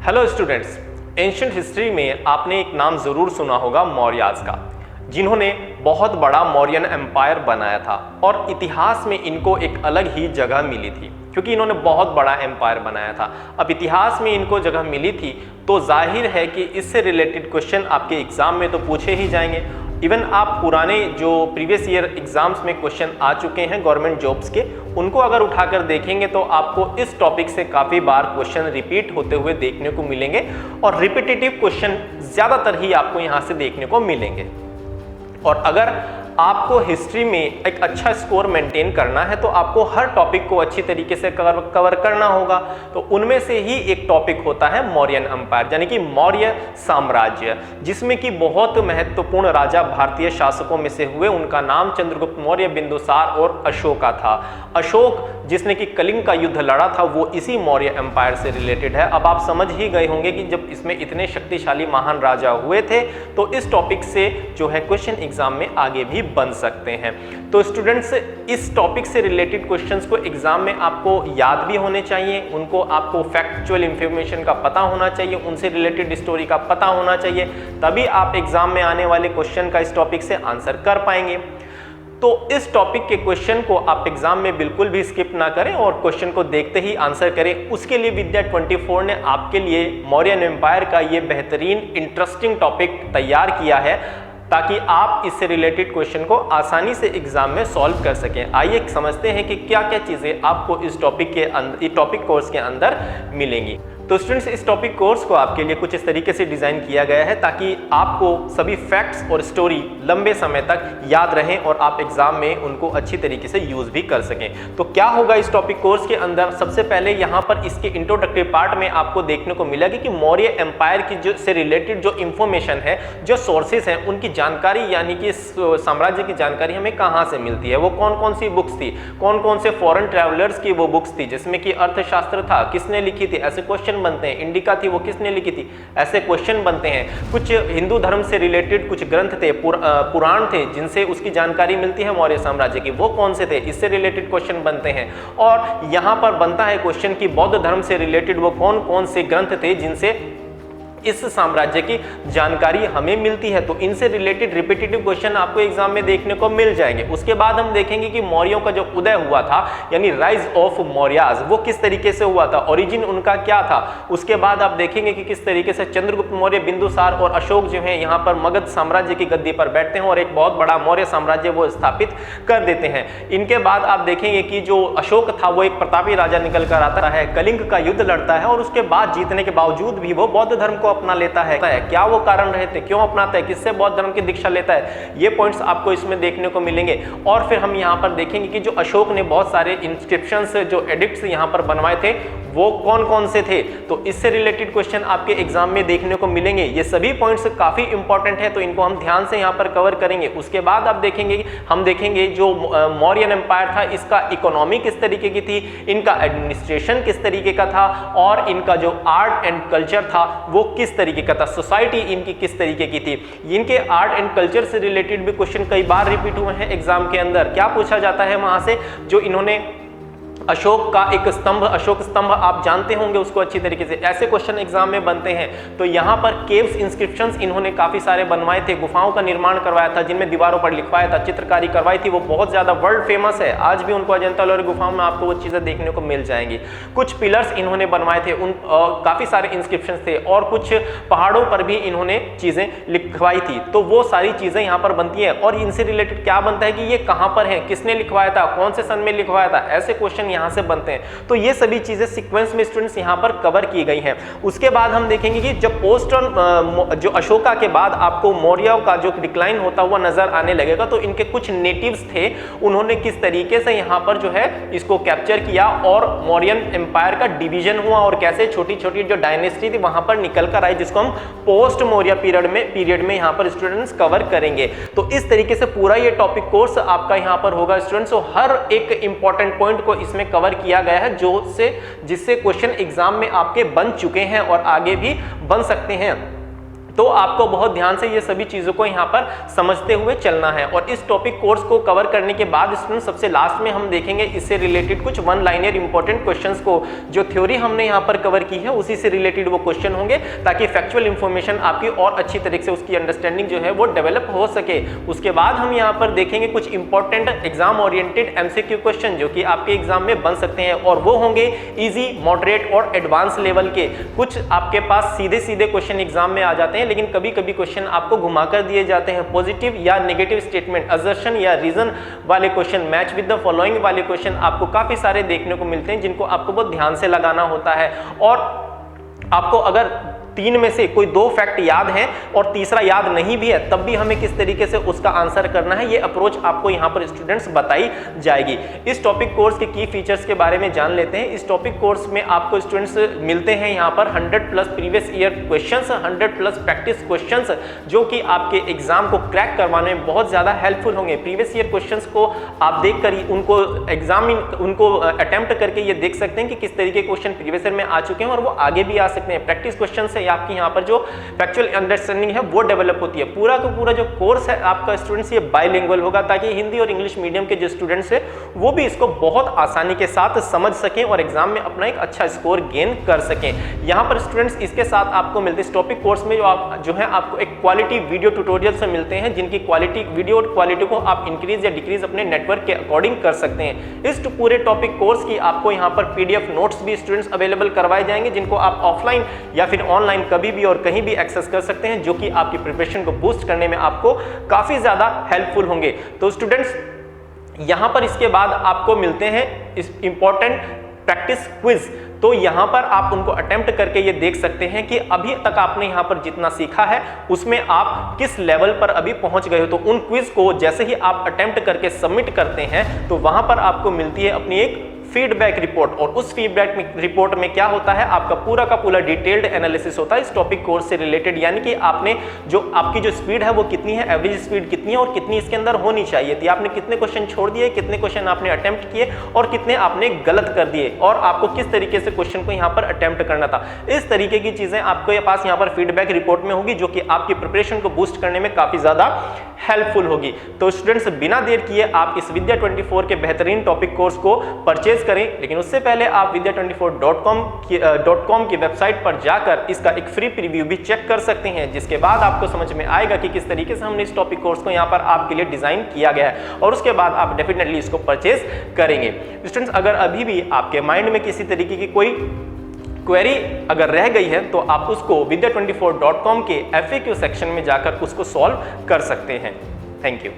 Hello students, ancient history में आपने एक नाम जरूर सुना होगा मौर्याज का, जिन्होंने बहुत बड़ा मौर्यन एम्पायर बनाया था और इतिहास में इनको एक अलग ही जगह मिली थी क्योंकि इन्होंने बहुत बड़ा एम्पायर बनाया था। अब इतिहास में इनको जगह मिली थी तो जाहिर है कि इससे रिलेटेड क्वेश्चन आपके एग्जाम में तो पूछे ही जाएंगे। इवन आप पुराने जो प्रीवियस ईयर एग्जाम्स में क्वेश्चन आ चुके हैं गवर्नमेंट जॉब्स के, उनको अगर उठाकर देखेंगे तो आपको इस टॉपिक से काफ़ी बार क्वेश्चन रिपीट होते हुए देखने को मिलेंगे और रिपीटेटिव क्वेश्चन ज़्यादातर ही आपको यहाँ से देखने को मिलेंगे। और अगर आपको हिस्ट्री में एक अच्छा स्कोर मेंटेन करना है तो आपको हर टॉपिक को अच्छी तरीके से कवर करना होगा। तो उनमें से ही एक टॉपिक होता है मौर्यन एम्पायर, यानी कि मौर्य साम्राज्य, जिसमें कि बहुत महत्वपूर्ण राजा भारतीय शासकों में से हुए। उनका नाम चंद्रगुप्त मौर्य, बिंदुसार और अशोका था। अशोक जिसने कि कलिंग का युद्ध लड़ा था वो इसी मौर्य एम्पायर से रिलेटेड है। अब आप समझ ही गए होंगे कि जब इसमें इतने शक्तिशाली महान राजा हुए थे तो इस टॉपिक से जो है क्वेश्चन एग्जाम में आगे भी बन सकते हैं। तो स्टूडेंट्स, इस टॉपिक से रिलेटेड क्वेश्चंस को एग्जाम में आपको याद भी होने चाहिए, उनको आपको फैक्चुअल इंफॉर्मेशन का पता होना चाहिए, उनसे रिलेटेड स्टोरी का पता होना चाहिए, तभी आप एग्जाम में आने वाले क्वेश्चन का इस टॉपिक से आंसर कर पाएंगे। तो इस टॉपिक के क्वेश्चन को आप एग्जाम में बिल्कुल भी स्किप ना करें और क्वेश्चन को देखते ही आंसर करें। उसके लिए विद्या 24 ने आपके लिए मौर्यन एम्पायर का ये बेहतरीन इंटरेस्टिंग टॉपिक तैयार किया है ताकि आप इससे रिलेटेड क्वेश्चन को आसानी से एग्जाम में सॉल्व कर सकें। आइए समझते हैं कि क्या क्या चीजें आपको इस टॉपिक कोर्स के अंदर मिलेंगी। तो स्टूडेंट्स, इस टॉपिक कोर्स को आपके लिए कुछ इस तरीके से डिजाइन किया गया है ताकि आपको सभी फैक्ट्स और स्टोरी लंबे समय तक याद रहें और आप एग्जाम में उनको अच्छी तरीके से यूज भी कर सकें। तो क्या होगा इस टॉपिक कोर्स के अंदर, सबसे पहले यहाँ पर इसके इंट्रोडक्टरी पार्ट में आपको देखने को मिलेगी कि मौर्य एम्पायर की जो से रिलेटेड जो इंफॉर्मेशन है, जो सोर्सेस हैं, उनकी जानकारी, यानी कि साम्राज्य की जानकारी हमें कहाँ से मिलती है, वो कौन कौन सी बुक्स थी, कौन कौन से फॉरेन ट्रैवलर्स की वो बुक्स थी, जिसमें कि अर्थशास्त्र था, किसने लिखी थी, ऐसे क्वेश्चन बनते हैं। इंडिका थी, वो किसने लिखी थी, ऐसे क्वेश्चन बनते हैं। कुछ हिंदू धर्म से रिलेटेड कुछ ग्रंथ थे, पुराण थे, जिनसे उसकी जानकारी मिलती है मौर्य साम्राज्य की, वो कौन से थे, इससे रिलेटेड क्वेश्चन बनते हैं। और यहां पर बनता है क्वेश्चन कि बौद्ध धर्म से रिलेटेड वो कौन कौन से ग्रंथ थे जिनसे इस साम्राज्य की जानकारी हमें मिलती है। तो इनसे रिलेटेड रिपीटेटिव क्वेश्चन आपको एग्जाम में देखने को मिल जाएंगे। उसके बाद हम देखेंगे कि मौर्यों का जो उदय हुआ था, यानी राइज ऑफ मौर्याज, वो किस तरीके से हुआ था, ओरिजिन उनका क्या था। उसके बाद आप देखेंगे कि किस तरीके से चंद्रगुप्त मौर्य, बिंदुसार और अशोक जो है यहाँ पर मगध साम्राज्य की गद्दी पर बैठते हैं और एक बहुत बड़ा मौर्य साम्राज्य वो स्थापित कर देते हैं। इनके बाद आप देखेंगे कि जो अशोक था वो एक प्रतापी राजा निकल कर आता है, कलिंग का युद्ध लड़ता है और उसके बाद जीतने के बावजूद भी वो बौद्ध धर्म को अपना लेता है। क्या वो कारण रहे थे, क्यों अपनाता है, किससे बौद्ध धर्म की दीक्षा लेता है, ये पॉइंट्स आपको इसमें देखने को मिलेंगे। और फिर हम यहाँ पर देखेंगे कि जो अशोक ने बहुत सारे इंस्क्रिप्शंस, जो एडिक्ट्स यहाँ पर बनवाए थे, वो कौन कौन से थे। तो इससे रिलेटेड क्वेश्चन आपके एग्जाम में देखने को मिलेंगे। ये सभी पॉइंट्स काफी इंपॉर्टेंट है, तो इनको हम ध्यान से यहाँ पर कवर करेंगे। उसके बाद आप देखेंगे, हम देखेंगे जो मौर्यन एम्पायर था, इसका इकोनॉमी किस तरीके की थी, इनका एडमिनिस्ट्रेशन किस तरीके का था और इनका जो आर्ट एंड कल्चर था वो किस तरीके का था, सोसाइटी इनकी किस तरीके की थी। इनके आर्ट एंड कल्चर से रिलेटेड भी क्वेश्चन कई बार रिपीट हुए हैं एग्जाम के अंदर। क्या पूछा जाता है वहां से, जो इन्होंने अशोक का एक स्तंभ, अशोक स्तंभ आप जानते होंगे उसको अच्छी तरीके से, ऐसे क्वेश्चन एग्जाम में बनते हैं। तो यहाँ पर केव्स इंस्क्रिप्शंस इन्होंने काफी सारे बनवाए थे, गुफाओं का निर्माण करवाया था, जिनमें दीवारों पर लिखवाया था, चित्रकारी करवाई थी, वो बहुत ज्यादा वर्ल्ड फेमस है। आज भी उनको अजंता एलोरा गुफाओं में आपको वो चीजें देखने को मिल जाएंगी। कुछ पिलर्स इन्होंने बनवाए थे, उन काफी सारे इंस्क्रिप्शन थे और कुछ पहाड़ों पर भी इन्होंने चीजें लिखवाई थी। तो वो सारी चीजें यहाँ पर बनती है और इनसे रिलेटेड क्या बनता है कि ये कहाँ पर है, किसने लिखवाया था, कौन से सन में लिखवाया था, ऐसे क्वेश्चन यहाँ से बनते हैं। तो ये सभी चीजें सीक्वेंस में स्टूडेंट्स यहाँ पर कवर की गई हैं। उसके बाद हम देखेंगे कि जब पोस्ट जो अशोका के बाद आपको मौर्यों का जो डिक्लाइन होता हुआ नजर आने लगेगा, तो इनके कुछ नेटिव्स थे, उन्होंने किस तरीके से यहाँ पर जो है इसको कैप्चर किया और मौर्यन एम्पायर का डिवीजन हुआ और कैसे छोटी छोटी जो डायनेस्टी थी वहां पर निकल कर आई, जिसको हम पोस्ट मौर्य पीरियड में यहाँ पर स्टूडेंट्स कवर करेंगे। तो इस तरीके से पूरा ये टॉपिक कोर्स आपका यहाँ पर होगा स्टूडेंट्स। तो हर एक इंपॉर्टेंट पॉइंट को इसमें कवर किया गया है जिससे क्वेश्चन एग्जाम में आपके बन चुके हैं और आगे भी बन सकते हैं। तो आपको बहुत ध्यान से ये सभी चीज़ों को यहाँ पर समझते हुए चलना है। और इस टॉपिक कोर्स को कवर करने के बाद स्टूडेंट सबसे लास्ट में हम देखेंगे इससे रिलेटेड कुछ वन लाइनर इंपॉर्टेंट क्वेश्चंस को, जो थ्योरी हमने यहाँ पर कवर की है उसी से रिलेटेड वो क्वेश्चन होंगे, ताकि फैक्चुअल इंफॉर्मेशन आपकी और अच्छी तरीके से उसकी अंडरस्टैंडिंग जो है वो डेवलप हो सके। उसके बाद हम यहाँ पर देखेंगे कुछ important exam oriented MCQ question जो कि आपके एग्जाम में बन सकते हैं, और वो होंगे इजी, मॉडरेट और एडवांस लेवल के। कुछ आपके पास सीधे सीधे क्वेश्चन एग्जाम में आ जाते हैं, लेकिन कभी कभी क्वेश्चन आपको घुमाकर दिए जाते हैं। पॉजिटिव या नेगेटिव स्टेटमेंट, असर्शन या रीजन वाले question, match with the following वाले क्वेश्चन आपको काफी सारे देखने को मिलते हैं, जिनको आपको बहुत ध्यान से लगाना होता है। और आपको अगर 3 में से कोई 2 फैक्ट याद है और तीसरा याद नहीं भी है, तब भी हमें किस तरीके से उसका आंसर करना है, ये अप्रोच आपको यहाँ पर स्टूडेंट्स बताई जाएगी। इस टॉपिक कोर्स के की फीचर्स के बारे में जान लेते हैं। इस टॉपिक कोर्स में आपको स्टूडेंट्स मिलते हैं यहाँ पर 100+ previous year questions, 100+ practice questions, जो कि आपके एग्जाम को क्रैक करवाने में बहुत ज्यादा हेल्पफुल होंगे। प्रीवियस ईयर क्वेश्चंस को आप देख कर उनको उनको अटेम्प्ट करके ये देख सकते हैं कि किस तरीके के क्वेश्चन प्रीवियस ईयर में आ चुके हैं और वो आगे भी आ सकते हैं। प्रैक्टिस क्वेश्चन से आपकी यहाँ पर जो फैक्चुअल अंडरस्टैंडिंग है वो डेवलप होती है। पूरा का पूरा जो कोर्स है आपका स्टूडेंट्स ये बाइलिंगुअल होगा, ताकि हिंदी और इंग्लिश मीडियम के जो स्टूडेंट्स हैं वो भी इसको बहुत आसानी के साथ समझ सकें और एग्जाम में अपना एक अच्छा स्कोर गेन कर सकें। यहाँ पर स्टूडेंट्स इसके साथ आपको मिलते हैं इस टॉपिक कोर्स में जो है आपको एक क्वालिटी वीडियो ट्यूटोरियल से मिलते हैं, जिनकी क्वालिटी वीडियो क्वालिटी को आप इंक्रीज या डिक्रीज अपने नेटवर्क के अकॉर्डिंग कर सकते हैं। इस पूरे टॉपिक कोर्स की आपको यहाँ पर PDF नोट्स भी स्टूडेंट्स अवेलेबल करवाए जाएंगे, जिनको आप ऑफलाइन या फिर ऑनलाइन कभी भी और कहीं भी एक्सेस कर सकते हैं, जो कि आपकी प्रिपरेशन को बूस्ट करने में आपको काफी ज्यादा हेल्पफुल होंगे। तो स्टूडेंट्स यहां पर इसके बाद आपको मिलते हैं इस इंपॉर्टेंट प्रैक्टिस क्विज। तो यहां पर आप उनको अटेम्प्ट करके ये देख सकते हैं कि अभी तक आपने यहां पर जितना सीखा है उसमें आप किस लेवल पर अभी पहुंच गए हो। तो उन क्विज को जैसे ही आप अटेम्प्ट करके सबमिट करते हैं तो वहां पर आपको मिलती है अपनी एक फीडबैक रिपोर्ट, और उस फीडबैक रिपोर्ट में क्या होता है, आपका पूरा का पूरा डिटेल्ड एनालिसिस होता है इस टॉपिक कोर्स से रिलेटेड, यानी कि आपने जो आपकी जो स्पीड है वो कितनी है, एवरेज स्पीड कितनी है और कितनी इसके अंदर होनी चाहिए थी, आपने कितने क्वेश्चन छोड़ दिए, कितने क्वेश्चन आपने अटेम्प्ट किए और कितने आपने गलत कर दिए, और आपको किस तरीके से क्वेश्चन को यहाँ पर अटेम्प्ट करना था। इस तरीके की चीजें आपके पास यहाँ पर फीडबैक रिपोर्ट में होगी, जो कि आपकी प्रिपरेशन को बूस्ट करने में काफी ज्यादा हेल्पफुल होगी। तो स्टूडेंट्स बिना देर किए आप इस विद्या24 के बेहतरीन टॉपिक कोर्स को परचेज करें, लेकिन उससे पहले आप विद्या24.com की वेबसाइट पर जाकर इसका एक फ्री प्रीव्यू भी चेक कर सकते हैं, जिसके बाद आपको समझ में आएगा कि किस तरीके से हमने इस टॉपिक कोर्स को यहाँ पर आपके लिए डिजाइन किया गया है, और उसके बाद आप डेफिनेटली इसको परचेज करेंगे। स्टूडेंट्स अगर अभी भी आपके माइंड में किसी तरीके की कोई क्वेरी अगर रह गई है तो आप उसको विद्या24.com के FAQ सेक्शन में जाकर उसको सॉल्व कर सकते हैं। Thank you.